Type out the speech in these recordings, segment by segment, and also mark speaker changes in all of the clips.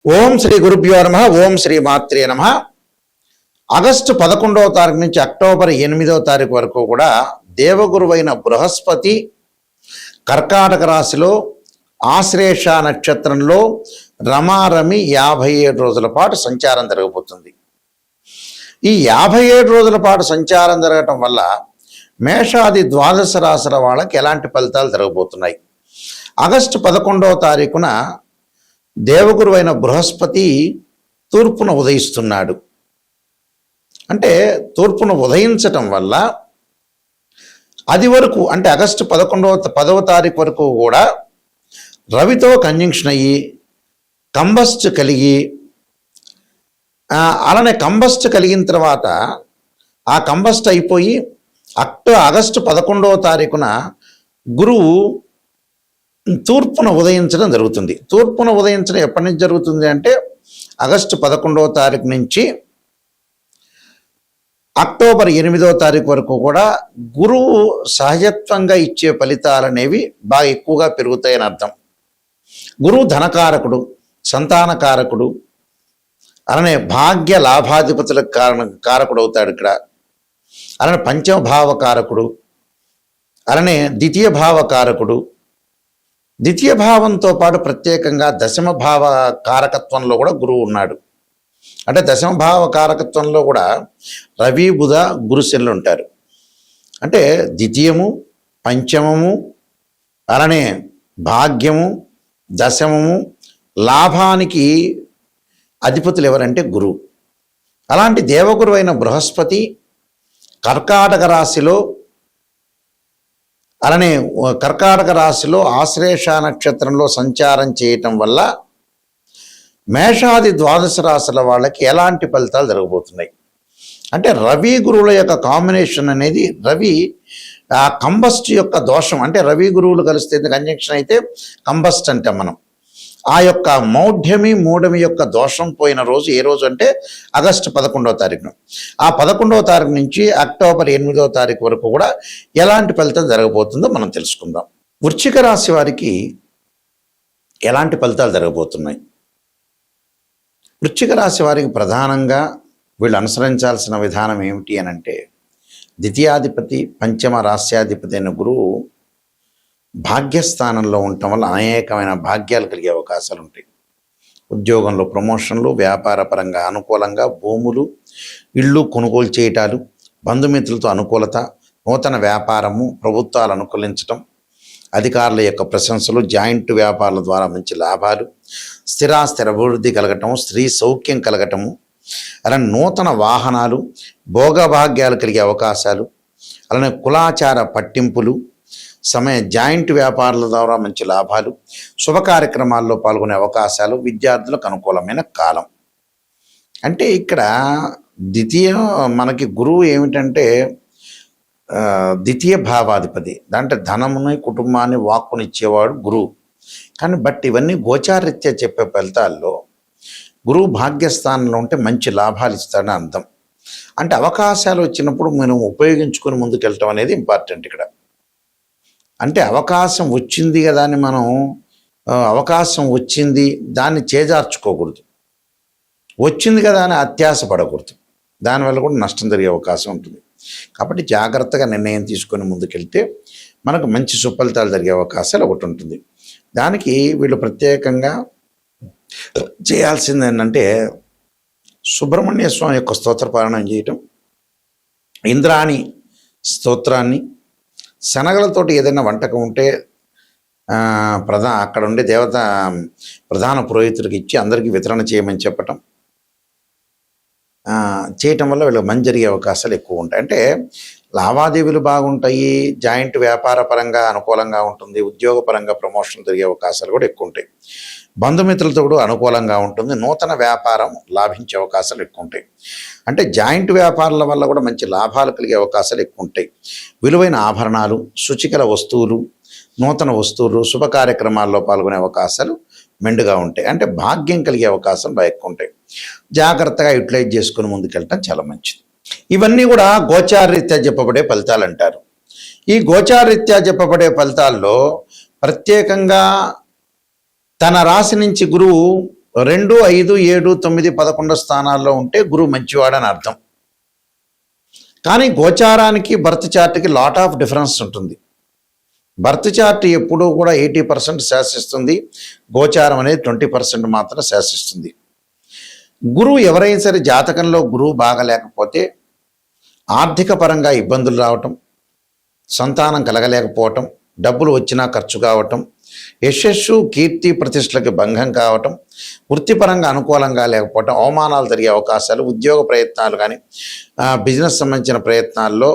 Speaker 1: ఓం శ్రీ గురుభ్యో నమః. ఓం శ్రీ మాత్రే నమః. ఆగస్టు 11వ తారీఖు నుంచి అక్టోబర్ 8వ తారీఖు వరకు కూడా దేవగురువైన బృహస్పతి కర్కాటక రాశిలో ఆశ్లేష నక్షత్రంలో రమారమి 57 రోజుల పాటు సంచారం జరగబోతుంది. ఈ 57 రోజుల పాటు సంచారం జరగటం వల్ల మేషాది ద్వాదశ రాశుల వాళ్ళకి ఎలాంటి ఫలితాలు జరగబోతున్నాయి? ఆగస్టు 11వ తారీఖున దేవగురువైన బృహస్పతి తూర్పున ఉదయిస్తున్నాడు. అంటే తూర్పున ఉదయించటం వల్ల అది వరకు అంటే ఆగస్టు 10వ తారీఖు వరకు కూడా రవితో కంజంక్షన్ అయ్యి కంబస్ట్ కలిగి అలానే కంబస్ట్ కలిగిన తర్వాత ఆ కంబస్ట్ అయిపోయి ఆగస్టు 11వ తారీఖున గురువు తూర్పున ఉదయించడం జరుగుతుంది. తూర్పున ఉదయించడం ఎప్పటి నుంచి జరుగుతుంది అంటే ఆగస్టు 11వ తారీఖు నుంచి అక్టోబర్ 8వ తారీఖు వరకు కూడా గురువు సహజత్వంగా ఇచ్చే ఫలితాలు అనేవి బాగా ఎక్కువగా పెరుగుతాయని అర్థం. గురువు ధనకారకుడు, సంతానకారకుడు, అలానే భాగ్య లాభాధిపతులకు కారకుడు అవుతాడు ఇక్కడ. అలానే పంచమ భావకారకుడు, అలానే ద్వితీయ భావకారకుడు. ద్వితీయ భావంతో పాటు ప్రత్యేకంగా దశమ భావ కారకత్వంలో కూడా గురువు ఉన్నాడు. అంటే దశమ భావ కారకత్వంలో కూడా రవి బుధ గురుశనులు ఉంటారు. అంటే ద్వితీయము, పంచమము, అలానే భాగ్యము, దశమము, లాభానికి అధిపతులు ఎవరంటే గురువు. అలాంటి దేవగురు అయిన బృహస్పతి కర్కాటక రాశిలో అలానే కర్కాటక రాశిలో ఆశ్లేష నక్షత్రంలో సంచారం చేయటం వల్ల మేషాది ద్వాదశ రాశుల వాళ్ళకి ఎలాంటి ఫలితాలు జరగబోతున్నాయి అంటే రవి గురువుల యొక్క కాంబినేషన్ అనేది రవి ఆ కంబస్ట్ యొక్క దోషం అంటే రవి గురువులు కలిస్తే కంజంక్షన్ అయితే కంబస్ట్ అంటే మనం ఆ యొక్క మౌఢ్యమి మూఢమి యొక్క దోషం పోయిన రోజు ఏ రోజు అంటే ఆగస్టు 11వ తారీఖున. ఆ 11వ తారీఖు నుంచి అక్టోబర్ 8వ తారీఖు వరకు కూడా ఎలాంటి ఫలితం జరగబోతుందో మనం తెలుసుకుందాం. వృశ్చిక రాశి వారికి ఎలాంటి ఫలితాలు జరగబోతున్నాయి? వృశ్చిక రాశి వారికి ప్రధానంగా వీళ్ళు అనుసరించాల్సిన విధానం ఏమిటి అని అంటే ద్వితీయాధిపతి పంచమ రాస్యాధిపతి అయిన గురువు భాగ్యస్థానంలో ఉండటం వల్ల అనేకమైన భాగ్యాలు కలిగే అవకాశాలు ఉంటాయి. ఉద్యోగంలో ప్రమోషన్లు, వ్యాపార పరంగా అనుకూలంగా, భూములు ఇళ్ళు కొనుగోలు చేయటాలు, బంధుమిత్రులతో అనుకూలత, నూతన వ్యాపారము, ప్రభుత్వాలు అనుకూలించటం, అధికారుల యొక్క ప్రశంసలు, జాయింట్ వ్యాపారాల ద్వారా మంచి లాభాలు, స్థిరాస్తి అభివృద్ధి కలగటము, స్త్రీ సౌఖ్యం కలగటము, అలానే నూతన వాహనాలు, భోగభాగ్యాలు కలిగే అవకాశాలు, అలానే కులాచార పట్టింపులు, జాయింట్ వ్యాపారాల ద్వారా మంచి లాభాలు, శుభ కార్యక్రమాల్లో పాల్గొనే అవకాశాలు, విద్యార్థులకు అనుకూలమైన కాలం. అంటే ఇక్కడ మనకి గురువు ఏమిటంటే ద్వితీయ భావాధిపతి, దాంట్లో ధనముని కుటుంబాన్ని వాక్కుని ఇచ్చేవాడు గురువు. కానీ ఇవన్నీ గోచారరీత్యా చెప్పే ఫలితాల్లో గురువు భాగ్యస్థానంలో ఉంటే మంచి లాభాలు ఇస్తాడని అర్థం. అంటే అవకాశాలు వచ్చినప్పుడు మనం ఉపయోగించుకొని ముందుకెళ్ళటం అనేది ఇంపార్టెంట్ ఇక్కడ. అంటే అవకాశం వచ్చింది కదా అని మనం అవకాశం వచ్చింది దాన్ని చేజార్చుకోకూడదు. వచ్చింది కదా అని అత్యాశ పడకూడదు. దానివల్ల కూడా నష్టం జరిగే అవకాశం ఉంటుంది. కాబట్టి జాగ్రత్తగా నిర్ణయం తీసుకొని ముందుకెళ్తే మనకు మంచి సుఫలితాలు జరిగే అవకాశాలు ఒకటి ఉంటుంది. దానికి వీళ్ళు ప్రత్యేకంగా చేయాల్సింది ఏంటంటే సుబ్రహ్మణ్య స్వామి యొక్క స్తోత్ర పారాయణం చేయటం, ఇంద్రాణి స్తోత్రాన్ని, శనగలతోటి ఏదైనా వంటకం ఉంటే అక్కడ ఉండే దేవత ప్రధాన పురోహితుడికి ఇచ్చి అందరికీ వితరణ చేయమని చెప్పటం చేయటం వల్ల వీళ్ళకి మంచి జరిగే అవకాశాలు ఎక్కువ ఉంటాయి. అంటే లావాదేవీలు బాగుంటాయి, జాయింట్ వ్యాపార పరంగా అనుకూలంగా ఉంటుంది, ఉద్యోగపరంగా ప్రమోషన్ జరిగే అవకాశాలు కూడా ఎక్కువ ఉంటాయి, బంధుమిత్రులతో కూడా అనుకూలంగా ఉంటుంది, నూతన వ్యాపారం లాభించే అవకాశాలు ఎక్కువ ఉంటాయి. అంటే జాయింట్ వ్యాపారాల వల్ల కూడా మంచి లాభాలు కలిగే అవకాశాలు ఎక్కువ ఉంటాయి. విలువైన ఆభరణాలు, శుచికల వస్తువులు, నూతన వస్తువులు, శుభ కార్యక్రమాల్లో పాల్గొనే అవకాశాలు మెండుగా ఉంటాయి. అంటే భాగ్యం కలిగే అవకాశం బాగా ఎక్కువ ఉంటాయి. జాగ్రత్తగా యూటిలైజ్ చేసుకుని ముందుకెళ్ళటం చాలా మంచిది. ఇవన్నీ కూడా గోచారరీత్యా చెప్పబడే ఫలితాలు అంటారు. ఈ గోచారరీత్యా చెప్పబడే ఫలితాల్లో ప్రత్యేకంగా తన రాశి నుంచి గురువు 2, 5, 7, 9, 11 స్థానాల్లో ఉంటే గురువు మంచివాడని అర్థం. కానీ గోచారానికి బర్త్ చార్ట్కి లాట్ ఆఫ్ డిఫరెన్స్ ఉంటుంది. బర్త్ చార్ట్ ఎప్పుడూ కూడా 80% శాసిస్తుంది, గోచారం అనేది 20% మాత్రం శాసిస్తుంది. గురువు ఎవరైనా సరే జాతకంలో గురువు బాగలేకపోతే ఆర్థిక పరంగా ఇబ్బందులు రావటం, సంతానం కలగలేకపోవటం, డబ్బులు వచ్చినా ఖర్చు కావటం, యశస్సు కీర్తి ప్రతిష్టలకు భంగం కావటం, వృత్తిపరంగా అనుకూలంగా లేకపోవటం, అవమానాలు జరిగే అవకాశాలు, ఉద్యోగ ప్రయత్నాలు కానీ బిజినెస్ సంబంధించిన ప్రయత్నాల్లో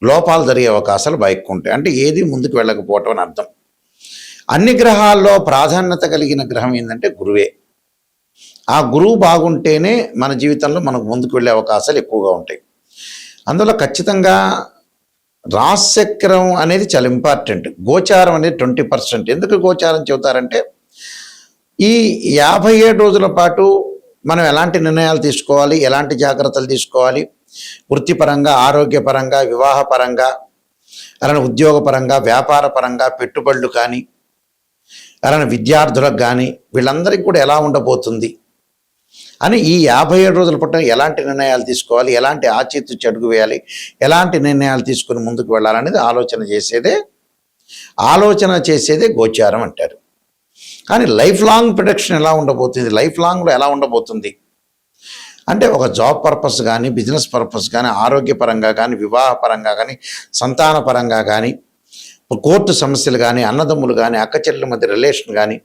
Speaker 1: లోపాలు జరిగే అవకాశాలు ఎక్కువ ఉంటాయి. అంటే ఏది ముందుకు వెళ్ళకపోవటం అని అర్థం. అన్ని గ్రహాల్లో ప్రాధాన్యత కలిగిన గ్రహం ఏంటంటే గురువే. ఆ గురువు బాగుంటేనే మన జీవితంలో మనకు ముందుకు వెళ్ళే అవకాశాలు ఎక్కువగా ఉంటాయి. అందులో ఖచ్చితంగా రాశిచక్రం అనేది చాలా ఇంపార్టెంట్. గోచారం అనేది 20%. ఎందుకు గోచారం చెబుతారంటే ఈ 57 రోజుల పాటు మనం ఎలాంటి నిర్ణయాలు తీసుకోవాలి, ఎలాంటి జాగ్రత్తలు తీసుకోవాలి, వృత్తిపరంగా, ఆరోగ్యపరంగా, వివాహపరంగా, అలానే ఉద్యోగపరంగా, వ్యాపార పరంగా, పెట్టుబడులు కానీ, అలానే విద్యార్థులకు కానీ, వీళ్ళందరికీ కూడా ఎలా ఉండబోతుంది అని ఈ 57 రోజుల పట్ల ఎలాంటి నిర్ణయాలు తీసుకోవాలి, ఎలాంటి ఆచితూచి అడుగు వేయాలి, ఎలాంటి నిర్ణయాలు తీసుకుని ముందుకు వెళ్ళాలనేది ఆలోచన చేసేదే గోచారం అంటారు. కానీ లైఫ్ లాంగ్ ప్రొడక్షన్ ఎలా ఉండబోతుంది, లైఫ్ లాంగ్లో ఎలా ఉండబోతుంది అంటే ఒక జాబ్ పర్పస్ కానీ, బిజినెస్ పర్పస్ కానీ, ఆరోగ్యపరంగా కానీ, వివాహపరంగా కానీ, సంతానపరంగా కానీ, కోర్టు సమస్యలు కానీ, అన్నదమ్ములు కానీ, అక్కచెల్లెల మధ్య రిలేషన్ కానీ,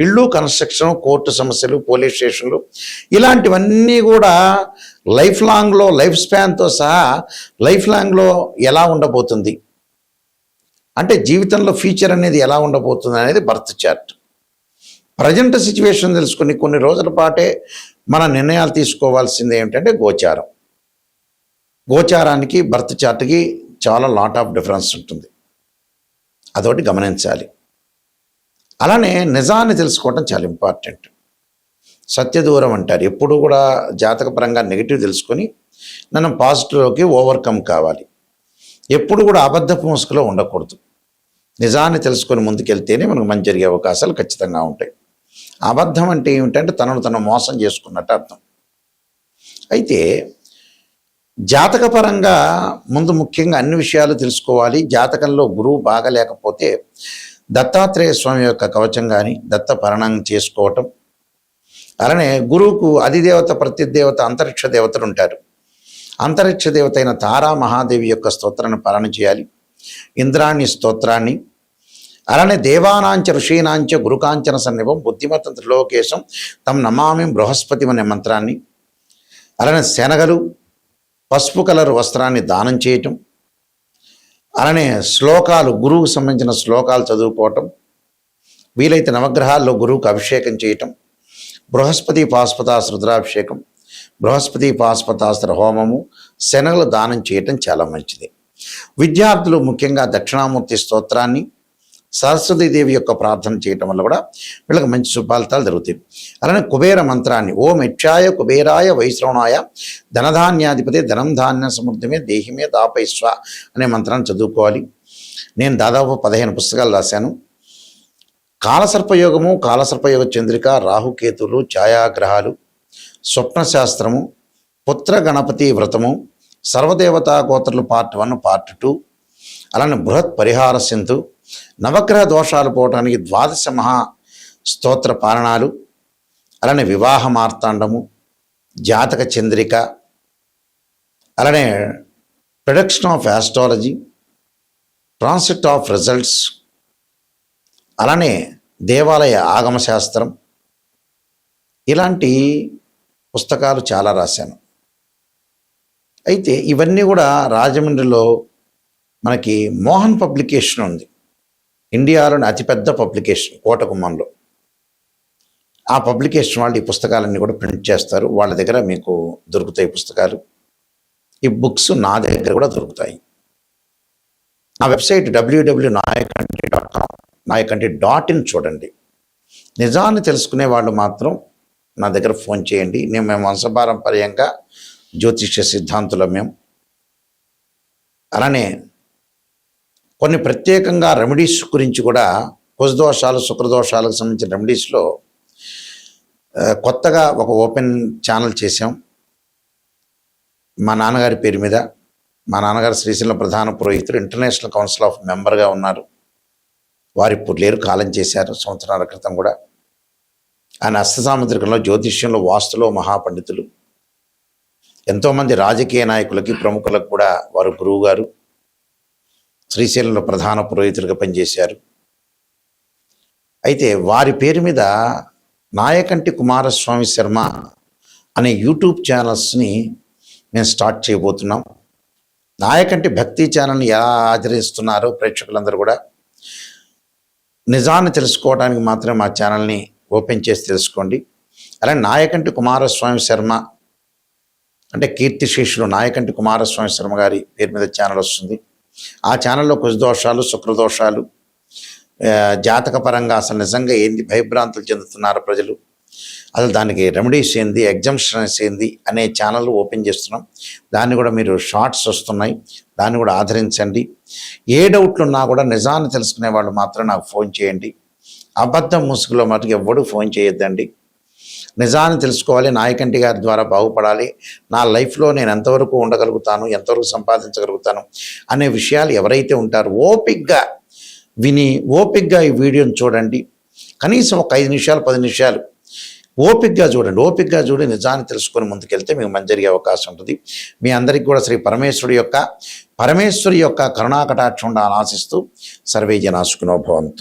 Speaker 1: ఇళ్ళు కన్స్ట్రక్షన్, కోర్టు సమస్యలు, పోలీస్ స్టేషన్లు, ఇలాంటివన్నీ కూడా లైఫ్ లాంగ్లో, లైఫ్ స్పాన్తో సహా లైఫ్ లాంగ్లో ఎలా ఉండబోతుంది అంటే జీవితంలో ఫ్యూచర్ అనేది ఎలా ఉండబోతుంది అనేది బర్త్ చార్ట్. ప్రజెంట్ సిచ్యువేషన్ తెలుసుకుని కొన్ని రోజుల పాటే మన నిర్ణయాలు తీసుకోవాల్సింది ఏమిటంటే గోచారం. గోచారానికి బర్త్ చార్ట్కి చాలా లాట్ ఆఫ్ డిఫరెన్స్ ఉంటుంది, అదొకటి గమనించాలి. అలానే నిజాన్ని తెలుసుకోవటం చాలా ఇంపార్టెంట్. సత్యదూరం అంటారు. ఎప్పుడు కూడా జాతకపరంగా నెగిటివ్ తెలుసుకొని మనం పాజిటివ్లోకి ఓవర్కమ్ కావాలి. ఎప్పుడు కూడా అబద్ధపు ముసుగులో ఉండకూడదు. నిజాన్ని తెలుసుకొని ముందుకెళ్తేనే మనకు మంచి జరిగే అవకాశాలు ఖచ్చితంగా ఉంటాయి. అబద్ధం అంటే ఏమిటంటే తను మోసం చేసుకున్నట్టు అర్థం. అయితే జాతకపరంగా ముందు ముఖ్యంగా అన్ని విషయాలు తెలుసుకోవాలి. జాతకంలో గురువు బాగలేకపోతే దత్తాత్రేయ స్వామి యొక్క కవచం కానీ, దత్త పరణం చేసుకోవటం, అలానే గురువుకు అధిదేవత, ప్రతిదేవత, అంతరిక్ష దేవతలు ఉంటారు. అంతరిక్ష దేవత అయిన తారా మహాదేవి యొక్క స్తోత్రాన్ని పాలన చేయాలి, ఇంద్రాణి స్తోత్రాన్ని, అలానే దేవానాంచ ఋషీనాంచ గురుకాంచన సన్నిభం బుద్ధిమతం త్రిలోకేశం తం నమామి బృహస్పతి అనే మంత్రాన్ని, అలానే శనగలు, పసుపు కలర్ వస్త్రాన్ని దానం చేయటం, అలానే శ్లోకాలు, గురువుకు సంబంధించిన శ్లోకాలు చదువుకోవటం, వీలైతే నవగ్రహాల్లో గురువుకు అభిషేకం చేయటం, బృహస్పతి పాశుపతాస్త్ర రుద్రాభిషేకం, బృహస్పతి పాశుపతాస్త్ర హోమము, శనగలు దానం చేయటం చాలా మంచిది. విద్యార్థులు ముఖ్యంగా దక్షిణామూర్తి స్తోత్రాన్ని, సరస్వతీదేవి యొక్క ప్రార్థన చేయటం వల్ల కూడా వీళ్ళకి మంచి సుఫలితాలు జరుగుతాయి. అలానే కుబేర మంత్రాన్ని ఓం యక్షాయ కుబేరాయ వైశ్రవణాయ ధనధాన్యాధిపతి ధనం ధాన్య సమృద్ధిమే దేహిమే దాపైస్వ అనే మంత్రాన్ని చదువుకోవాలి. నేను దాదాపు 15 పుస్తకాలు రాశాను. కాలసర్పయోగము, కాలసర్పయోగ చంద్రిక, రాహుకేతులు, ఛాయాగ్రహాలు, స్వప్నశాస్త్రము, పుత్ర గణపతి వ్రతము, సర్వదేవతా గోత్రలు పార్ట్ 1, పార్ట్ 2, అలానే బృహత్ పరిహార సింధు, నవగ్రహ దోషాలు పోవటానికి 12 మహా స్తోత్ర పారణాలు, అలానే వివాహ మార్తాండము, జాతక చంద్రిక, అలానే production of astrology, transit of results, అలానే దేవాలయ ఆగమ శాస్త్రం, ఇలాంటి పుస్తకాలు చాలా రాశాను. అయితే ఇవన్నీ కూడా రాజమండ్రిలో మనకి మోహన్ పబ్లికేషన్ ఉంది, ఇండియాలోని అతిపెద్ద పబ్లికేషన్ కోటగుమ్మంలో. ఆ పబ్లికేషన్ వాళ్ళు ఈ పుస్తకాలన్నీ కూడా ప్రింట్ చేస్తారు. వాళ్ళ దగ్గర మీకు దొరుకుతాయి పుస్తకాలు. ఈ బుక్స్ నా దగ్గర కూడా దొరుకుతాయి. నా వెబ్సైట్ www.nayakanti.com, nayakanti.in చూడండి. నిజాన్ని తెలుసుకునే వాళ్ళు మాత్రం నా దగ్గర ఫోన్ చేయండి. మేము వంశపారంపర్యంగా జ్యోతిష్య సిద్ధాంతులం మేము. అలానే కొన్ని ప్రత్యేకంగా రెమెడీస్ గురించి కూడా కుజదోషాలు, శుక్రదోషాలకు సంబంధించిన రెమెడీస్లో కొత్తగా ఒక ఓపెన్ ఛానల్ చేసాం మా నాన్నగారి పేరు మీద. మా నాన్నగారు శ్రీశైలం ప్రధాన పురోహితుడు, ఇంటర్నేషనల్ కౌన్సిల్ ఆఫ్ మెంబర్గా ఉన్నారు. వారు ఇప్పుడు లేరు, కాలం చేశారు సంవత్సరాల క్రితం కూడా. ఆయన హస్తసాముద్రికంలో, జ్యోతిష్యంలో, వాస్తులో మహాపండితులు. ఎంతోమంది రాజకీయ నాయకులకి, ప్రముఖులకు కూడా వారు గురువు గారు. శ్రీశైలంలో ప్రధాన పురోహితులుగా పనిచేశారు. అయితే వారి పేరు మీద నాయకంటి కుమారస్వామి శర్మ అనే యూట్యూబ్ ఛానల్స్ని మేము స్టార్ట్ చేయబోతున్నాం. నాయకంటి భక్తి ఛానల్ని ఎలా ఆచరిస్తున్నారో ప్రేక్షకులందరూ కూడా నిజాన్ని తెలుసుకోవడానికి మాత్రమే మా ఛానల్ని ఓపెన్ చేసి తెలుసుకోండి. అలాగే నాయకంటి కుమారస్వామి శర్మ అంటే కీర్తిశేషులు నాయకంటి కుమారస్వామి శర్మ గారి పేరు మీద ఛానల్ వస్తుంది. ఆ ఛానల్లో కుజదోషాలు, శుక్రదోషాలు, జాతకపరంగా అసలు నిజంగా ఏంది, భయభ్రాంతులు చెందుతున్నారు ప్రజలు, అసలు దానికి రెమెడీస్ ఏంది, ఎగ్జామ్షన్స్ ఏంది అనే ఛానల్ ఓపెన్ చేస్తున్నాం. దాన్ని కూడా మీరు షార్ట్స్ వస్తున్నాయి, దాన్ని కూడా ఆదరించండి. ఏ డౌట్లు ఉన్నా కూడా నిజాన్ని తెలుసుకునే వాళ్ళు మాత్రం నాకు ఫోన్ చేయండి. అబద్ధం ముసుగులో మటుకు ఎవ్వడూ ఫోన్ చేయొద్దండి. నిజాన్ని తెలుసుకోవాలి, నాయకంటి గారి ద్వారా బాగుపడాలి, నా లైఫ్లో నేను ఎంతవరకు ఉండగలుగుతాను, ఎంతవరకు సంపాదించగలుగుతాను అనే విషయాలు ఎవరైతే ఉంటారో ఓపిక్గా విని ఓపిక్గా ఈ వీడియోని చూడండి. కనీసం ఒక 5 నిమిషాలు 10 నిమిషాలు ఓపిక్గా చూడండి. ఓపిక్గా చూడి నిజాన్ని తెలుసుకొని ముందుకెళ్తే మీకు మంచి జరిగే అవకాశం ఉంటుంది. మీ అందరికీ కూడా శ్రీ పరమేశ్వరి యొక్క కరుణాకటాక్షం ఉండాలని ఆశిస్తూ సర్వే జనా సుఖినో భవంతు.